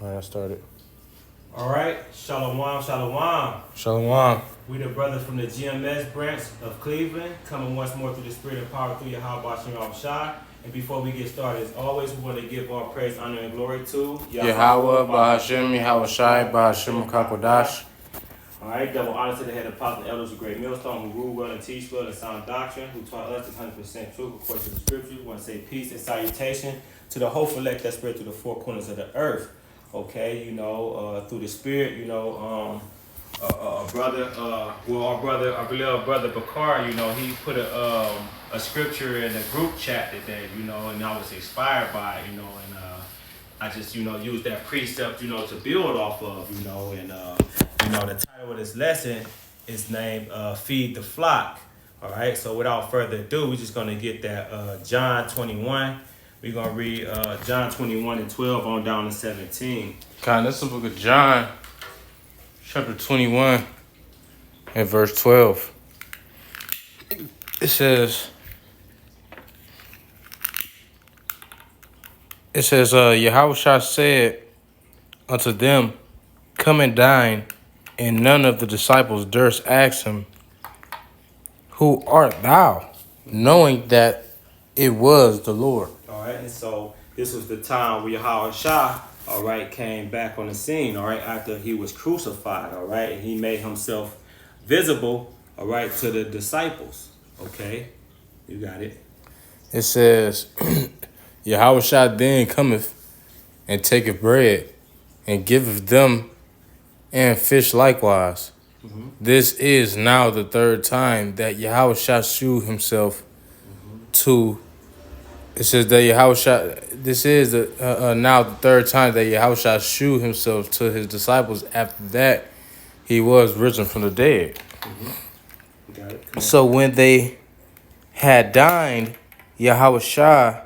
All right, I started. All right, Shalom, Shalom. Shalom. We the brothers from the GMS branch of Cleveland, coming once more through the spirit and power through Yahweh Shem Shai. And before we get started, as always, we want to give all praise, honor, and glory to Yahweh, Bahashem, Yahweh Shai, Bahashem, Kakodash. All right, double honor to the head apostles and elders of Great Millstone who rule well and teach well and sound doctrine, who taught us this 100% truth according to the scriptures. We want to say peace and salutation to the hopeful elect that spread through the four corners of the earth. Okay, through the spirit, our beloved brother Bakar, he put a scripture in the group chat today, and I was inspired by it, and I just, used that precept, to build off of, the title of this lesson is named Feed the Flock. All right, so without further ado, we're just going to get that John 21. We're going to read John 21 and 12 on down to 17. God, this is the book of John, chapter 21 and verse 12. It says, Yahushua said unto them, come and dine. And none of the disciples durst ask him, who art thou? Knowing that it was the Lord. All right, and so this was the time where Yahweh Shah, all right, came back on the scene, all right, after he was crucified, all right, and he made himself visible, all right, to the disciples. Okay, you got it. It says, Yahweh Shah then cometh and taketh bread and giveth them and fish likewise. This is now the third time that Yahweh Shah shewed himself to. It says that Yahweh Shah, this is now the third time that Yahweh Shah shewed himself to his disciples. After that, he was risen from the dead. Got it. So when they had dined, Yahweh Shah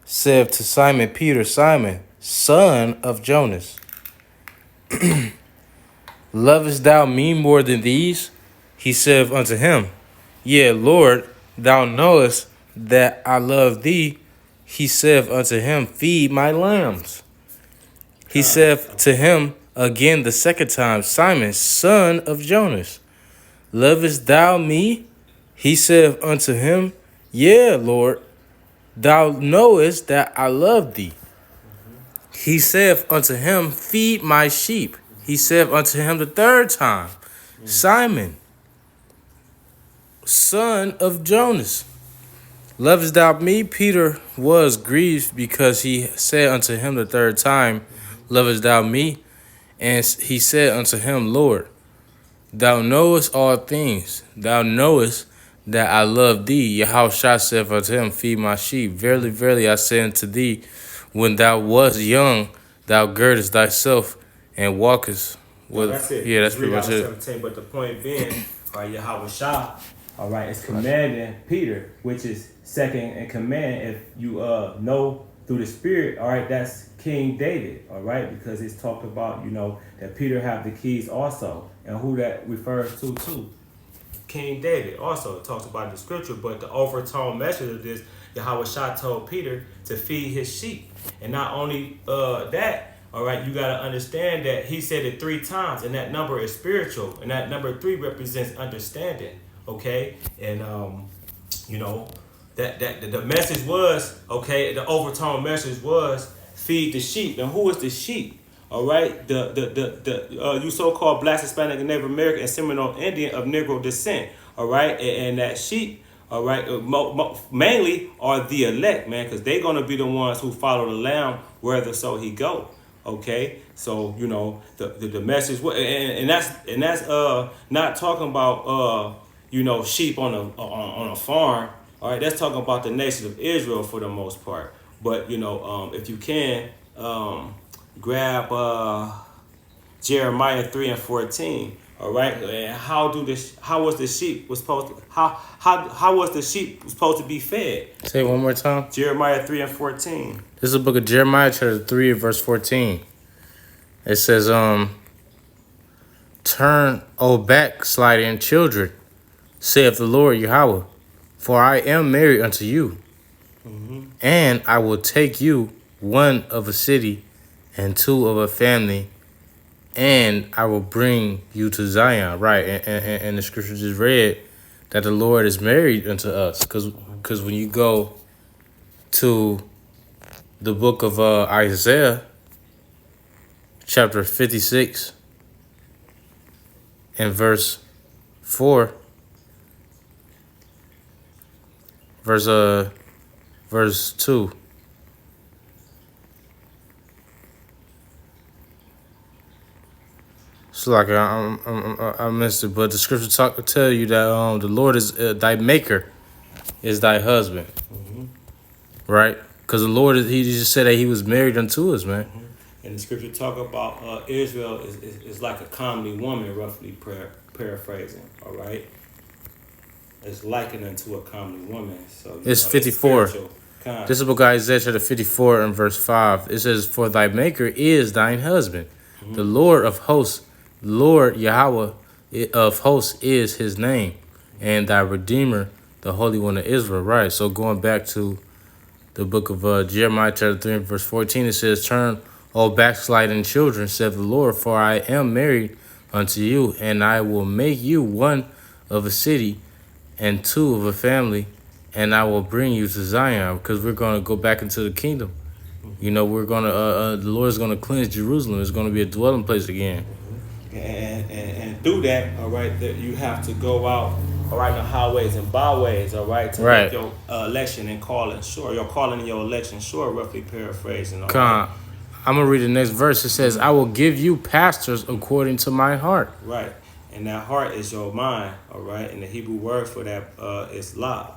said to Simon Peter, Simon, son of Jonas, lovest thou me more than these? He said unto him, yea, Lord, thou knowest that I love thee. He said unto him, feed my lambs. He said to him again the second time, Simon, son of Jonas, lovest thou me? He said unto him, yea, Lord, thou knowest that I love thee. He said unto him, feed my sheep. He said unto him the third time, Simon, son of Jonas, lovest thou me? Peter was grieved because he said unto him the third time, lovest thou me? And he said unto him, Lord, thou knowest all things. Thou knowest that I love thee. Yahushua said unto him, feed my sheep. Verily, verily, I say unto thee, when thou wast young, thou girdest thyself and walkest with. That's it. Yeah, that's Read pretty much out it. 17, but the point being, all right, Yahweh Shah, all right, is commanding Peter, which is second in command. If you know through the Spirit, all right, that's King David, all right, because it's talked about, that Peter have the keys also, and who that refers to too. King David also talks about the scripture, but the overtone message of this, Yahweh Shah told Peter to feed his sheep. And not only that, all right, you got to understand that he said it 3 times, and that number is spiritual, and that number 3 represents understanding, okay? And, that the message was, okay, the overtone message was feed the sheep. And who is the sheep? All right, you so-called Black, Hispanic, and Native American and Seminole Indian of Negro descent. All right, and that sheep, all right, mainly are the elect, man, because they're gonna be the ones who follow the Lamb wherever so he go. Okay, so the message, and that's not talking about sheep on a farm. All right, that's talking about the nation of Israel for the most part. But if you can. Grab Jeremiah 3 and 14. All right, and how was the sheep supposed to be fed? Say it one more time. Jeremiah 3 and 14. This is the book of Jeremiah, chapter 3, verse 14. It says, turn, O backsliding children, saith the Lord Yahweh, for I am married unto you, and I will take you one of a city and two of a family, and I will bring you to Zion. Right, and the scripture just read that the Lord is married unto us, because when you go to the book of Isaiah, chapter 56, and verse 4, verse 2. So like I missed it, but the scripture tell you that the Lord is thy maker, is thy husband, right? Because the Lord he just said that he was married unto us, man. And the scripture talk about Israel is like a comely woman, roughly paraphrasing. All right, it's likened unto a comely woman. So It's 54. It's This is the book of Isaiah chapter 54 and verse 5. It says, "For thy maker is thine husband, the Lord of hosts, Lord Yahweh of hosts is his name, and thy Redeemer, the Holy One of Israel." Right. So going back to the book of Jeremiah chapter 3 and verse 14, it says, "Turn, O backsliding children, saith the Lord, for I am married unto you, and I will make you one of a city and two of a family, and I will bring you to Zion," because we're going to go back into the kingdom. You know, we're going to, the Lord's going to cleanse Jerusalem. It's going to be a dwelling place again. And through that, all right, that you have to go out, all right, in the highways and byways, all right, to Right. make your election and calling sure. Your calling and your election sure, roughly paraphrasing. All Come on. I'm going to read the next verse. It says, "I will give you pastors according to my heart." Right. And that heart is your mind, all right? And the Hebrew word for that is la,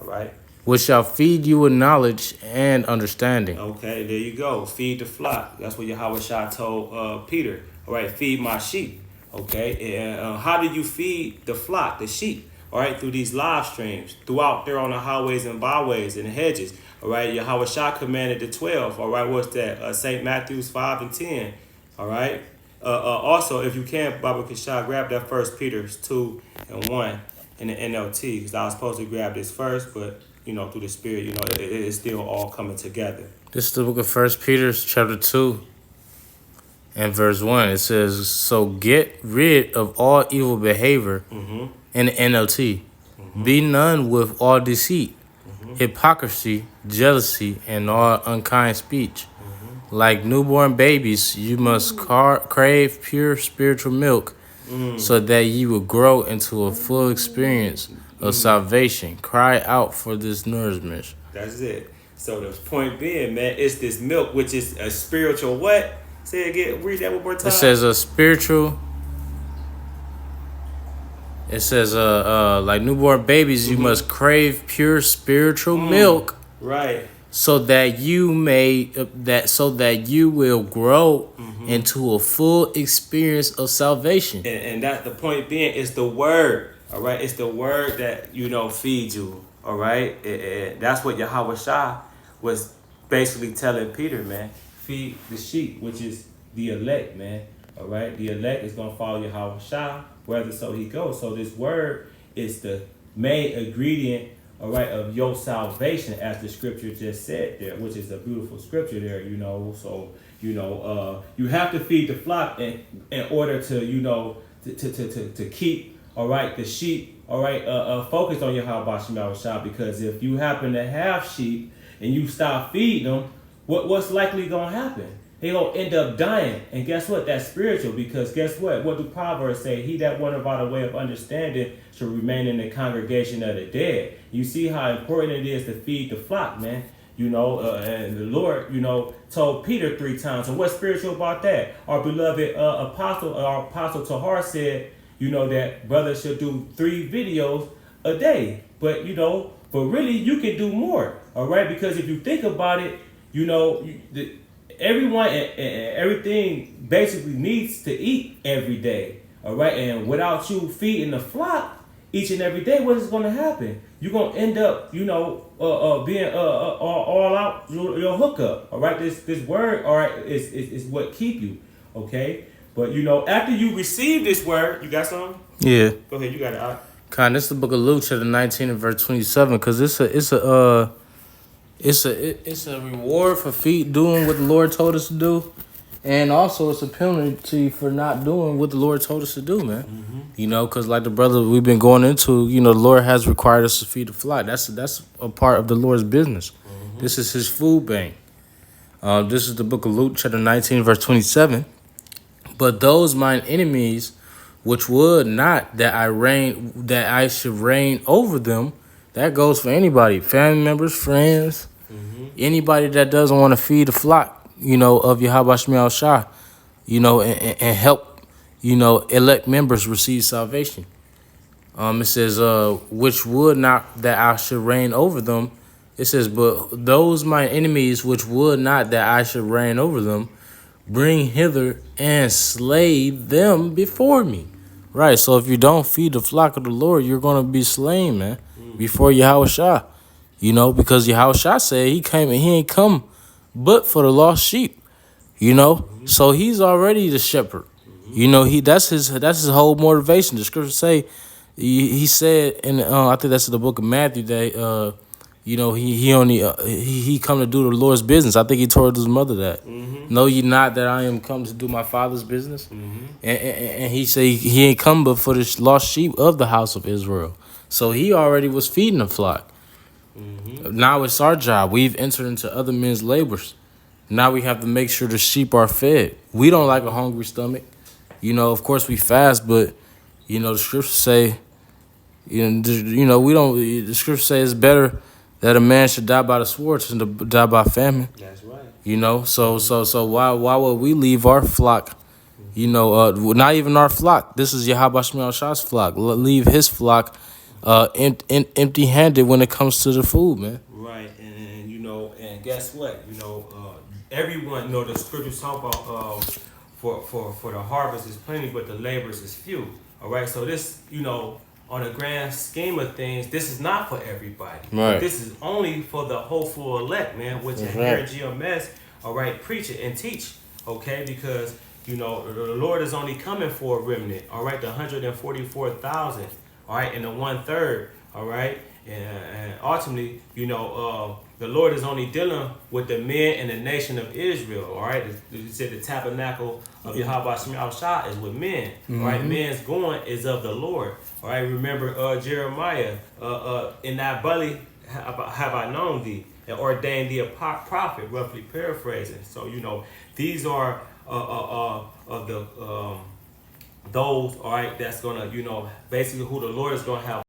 all right? "Which shall feed you with knowledge and understanding." Okay, there you go. Feed the flock. That's what Yahweh Shah told Peter. All right, feed my sheep. Okay, and how do you feed the flock, the sheep? All right, through these live streams, throughout there on the highways and byways and the hedges. All right, Yahweh Shah commanded the 12. All right, what's that? St. Matthew's 5 and 10. All right. Also, if you can, Baba Kishah, grab that 1 Peter 2 and 1 in the NLT, because I was supposed to grab this first, but you know, through the Spirit, you know, it's still all coming together. This is the book of 1 Peter chapter 2 and verse 1. It says, "So get rid of all evil behavior," in the NLT. "Be none with all deceit, hypocrisy, jealousy, and all unkind speech. Like newborn babies, you must crave pure spiritual milk, so that you will grow into a full experience of salvation. Cry out for this nourishment." That's it. So the point being, man, it's this milk, which is a spiritual what? Say it again. Read that one more time. It says a spiritual. It says like newborn babies, you must crave pure spiritual milk, right, so that you may so that you will grow into a full experience of salvation. and that's the point being. It's the word. All right, it's the word that you know feeds you. All right, that's what Yahweh Shah was basically telling Peter, man. Feed the sheep, which is the elect, man. All right, the elect is gonna follow Yahweh Shah wherever so he goes. So this word is the main ingredient, all right, of your salvation, as the scripture just said there, which is a beautiful scripture there, you know. So you know, you have to feed the flock in order to, you know, to keep, all right, the sheep, all right, focused on Yahweh Shah, because if you happen to have sheep and you stop feeding them, what's likely gonna happen? They gonna end up dying. And guess what? That's spiritual, because guess what? What do Proverbs say? He that wanteth by the way of understanding shall remain in the congregation of the dead. You see how important it is to feed the flock, man. You know, and the Lord, you know, told Peter 3 times. And what's spiritual about that? Our beloved Apostle Tahar said, you know, that brothers should do 3 videos a day. But, you know, but really you can do more, all right? Because if you think about it, you know, everyone and everything basically needs to eat every day, all right? And without you feeding the flock each and every day, what is going to happen? You're going to end up, you know, being all out your hookup, all right? This word, all right, is what keep you, okay? But, you know, after you receive this word, you got something? Yeah. Go ahead, you got it. Con, this is the book of Luke, chapter 19 and verse 27, because it's a reward for doing what the Lord told us to do. And also, it's a penalty for not doing what the Lord told us to do, man. You know, because like the brother we've been going into, you know, the Lord has required us to feed the flock. That's a part of the Lord's business. This is his food bank. This is the book of Luke, chapter 19, verse 27. But those mine enemies, which would not that I should reign over them, that goes for anybody, family members, friends, anybody that doesn't want to feed the flock, you know, of Yahweh Shemiel Shah, you know, and help, you know, elect members receive salvation. It says, which would not that I should reign over them. It says, but those my enemies which would not that I should reign over them, bring hither and slay them before me. Right, so if you don't feed the flock of the Lord, you're going to be slain, man, before Yahweh Shah. You know, because Yahweh Shah said he came and he ain't come but for the lost sheep. You know, so he's already the shepherd. You know, that's his whole motivation. The scriptures say, he said, and I think that's in the book of Matthew that you know, he come to do the Lord's business. I think he told his mother that. Know ye not that I am come to do my Father's business? And he said he ain't come but for the lost sheep of the house of Israel. So he already was feeding the flock. Now it's our job. We've entered into other men's labors. Now we have to make sure the sheep are fed. We don't like a hungry stomach. You know, of course we fast, but, you know, the scriptures say, we don't, the scriptures say it's better that a man should die by the sword than to die by famine. That's right. You know, so why would we leave our flock, you know, not even our flock. This is Yahweh Shemiel Shah's flock. Leave his flock empty-handed when it comes to the food, man. Right, and you know, and guess what? You know, everyone, you know, the scriptures talk about for the harvest is plenty, but the laborers is few. All right, so this, you know, on the grand scheme of things, this is not for everybody. Right. This is only for the hopeful elect, man, which That's here right. at GMS, all right, preach it and teach, okay, because, you know, the Lord is only coming for a remnant, all right, the 144,000, all right, and the 1/3, all right, and ultimately, you know, the Lord is only dealing with the men and the nation of Israel, all right. You said the tabernacle of Yahweh Shemiel Shah is with men, all right. Men's going is of the Lord, all right. Remember Jeremiah, in that belly have I known thee, and ordained thee a prophet, roughly paraphrasing. So, you know, these are of the those, all right, that's gonna, you know, basically who the Lord is gonna have